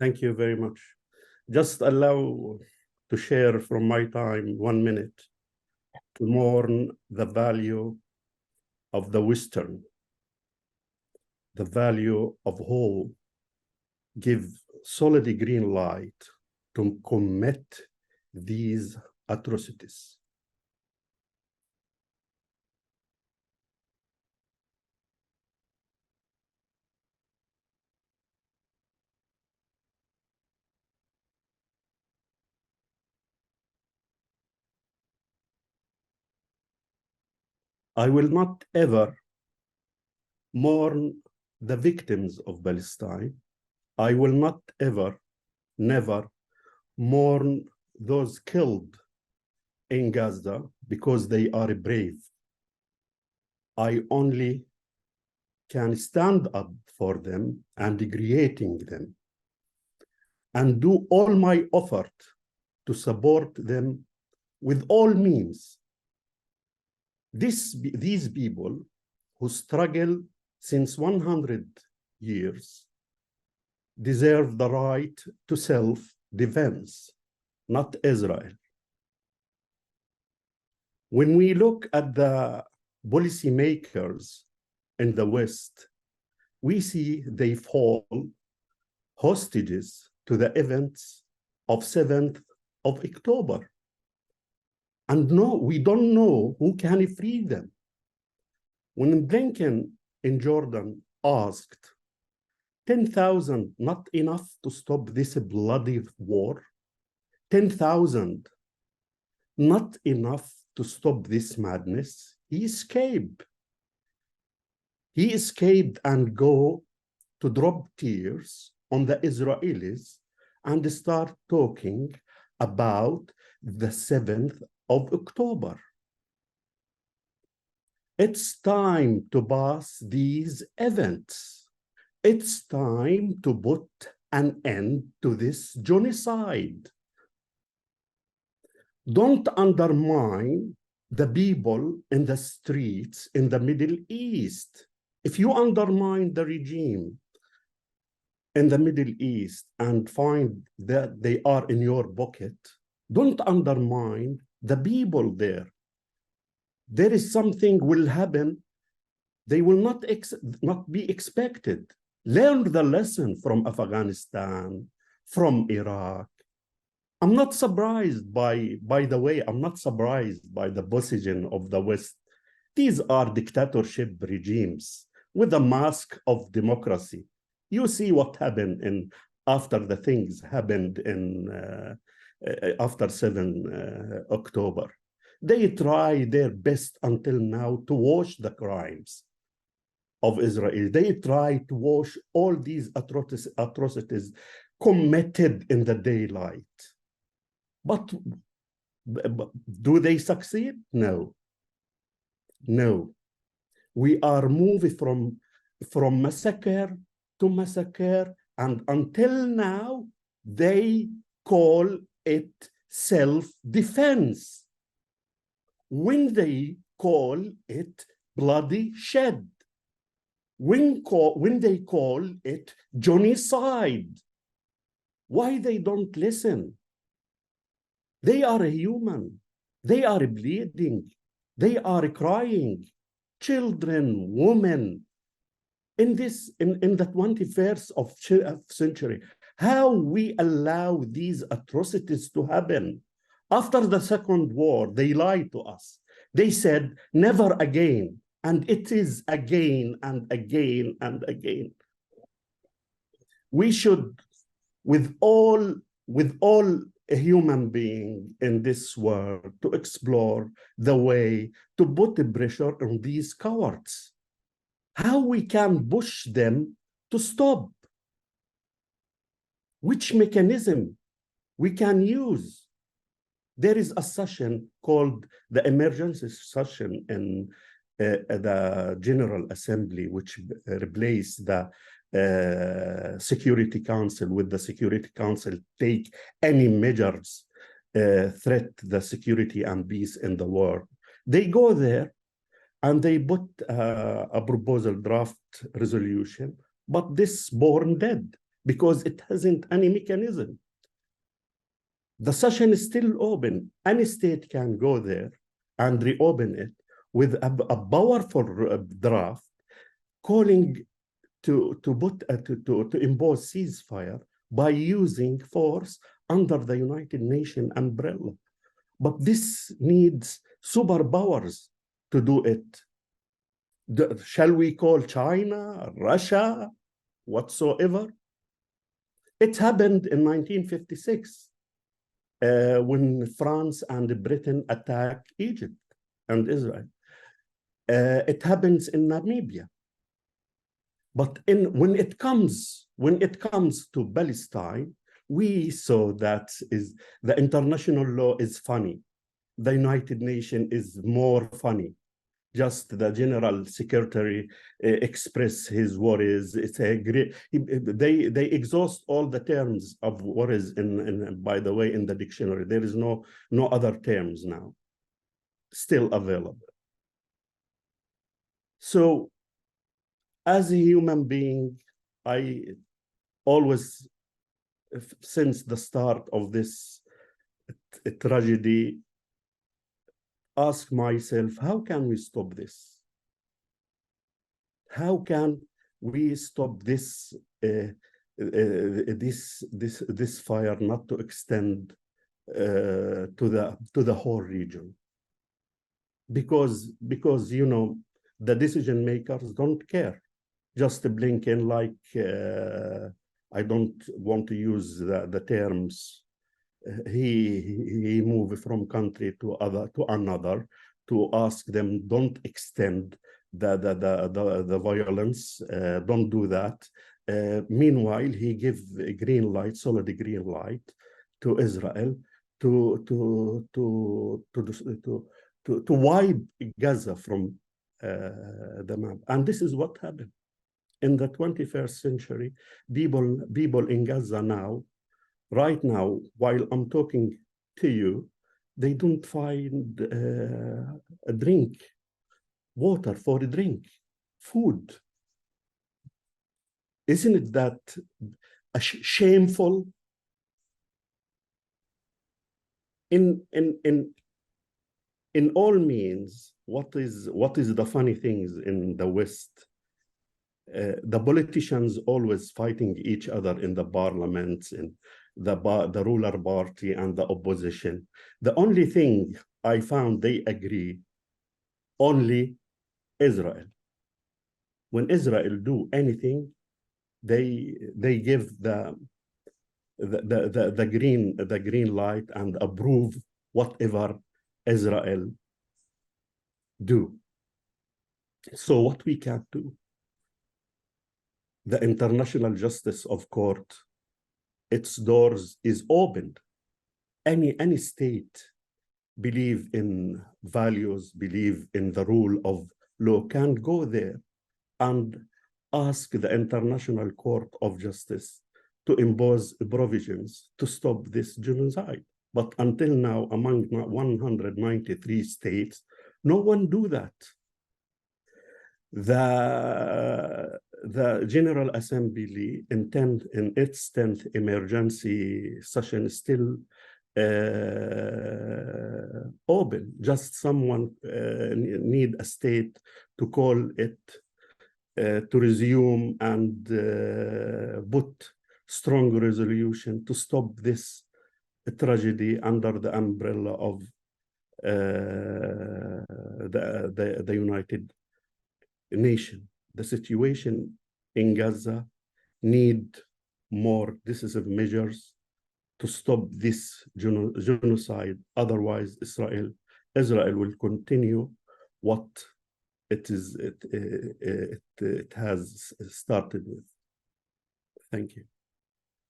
Thank you very much. Just allow to share from my time 1 minute to mourn the value of the Western, the value of whole, give solid green light to commit these atrocities. I will not ever mourn the victims of Palestine. I will not ever, never mourn those killed in Gaza because they are brave. I only can stand up for them and creating them and do all my effort to support them with all means. These people who struggle since 100 years deserve the right to self-defense, not Israel. When we look at the policymakers in the West, we see they fall hostages to the events of 7th of October. And no, we don't know who can free them. When Blinken in Jordan asked, 10,000 not enough to stop this bloody war? 10,000 not enough to stop this madness? He escaped. He escaped and go to drop tears on the Israelis and start talking about the 7th of October. It's time to pass these events. It's time to put an end to this genocide. Don't undermine the people in the streets in the Middle East. If you undermine the regime in the Middle East and find that they are in your pocket, don't undermine the people there. There is something will happen. They will not be expected. Learn the lesson from Afghanistan, from Iraq. I'm not surprised by the way, I'm not surprised by the position of the West. These are dictatorship regimes with a mask of democracy. You see what happened after the things happened after 7 October. They try their best until now to wash the crimes of Israel. They try to wash all these atrocities committed in the daylight. But do they succeed? No. No. We are moving from massacre to massacre, and until now, they call it self-defense when they call it bloody shed, when they call it genocide. Why they don't listen? They are human. They are bleeding. They are crying. Children, women. In the 21st century, how we allow these atrocities to happen? After the Second War, they lied to us. They said, never again. And it is again and again and again. We should, with all a human being in this world, to explore the way to put the pressure on these cowards. How we can push them to stop. Which mechanism we can use. There is a session called the emergency session in the General Assembly, which replaced the Security Council. With the Security Council take any measures threat the security and peace in the world. They go there and they put a proposal draft resolution, but this born dead. because it hasn't any mechanism. The session is still open. Any state can go there and reopen it with a powerful draft calling to impose ceasefire by using force under the United Nations umbrella. But this needs superpowers to do it. Shall we call China, Russia, whatsoever? It happened in 1956 when France and Britain attacked Egypt and Israel. It happens in Namibia. But when it comes to Palestine, we saw that the international law is funny. The United Nations is more funny. Just the General Secretary express his worries. It's a great. They exhaust all the terms of worries by the way, in the dictionary. There is no other terms now still available. So, as a human being, I always, since the start of this tragedy, ask myself, how can we stop this? How can we stop this this fire not to extend to the whole region? Because you know, the decision makers don't care. Just Blinken, like I don't want to use the terms. He moved from country to another to ask them, don't extend the violence, don't do that. Meanwhile, he gave a green light, solid green light, to Israel to wipe Gaza from the map. And this is what happened. In the 21st century, people in Gaza now, right now, while I'm talking to you, they don't find a drink, water for a drink, food. Isn't it that shameful? In all means, what is the funny things in the West? The politicians always fighting each other in the parliaments, and the ruler party and the opposition. The only thing I found they agree, only Israel. When Israel do anything, they give the green light and approve whatever Israel do. So what we can do? The international justice of court, its doors is opened. Any state believe in values, believe in the rule of law, can go there and ask the International Court of Justice to impose provisions to stop this genocide. But until now, among 193 states, no one do that. The General Assembly in its 10th emergency session is still open. Just someone need a state to call it to resume and put strong resolution to stop this tragedy under the umbrella of the United Nations. The situation in Gaza need more decisive measures to stop this genocide. Otherwise, Israel will continue what it has started with. Thank you.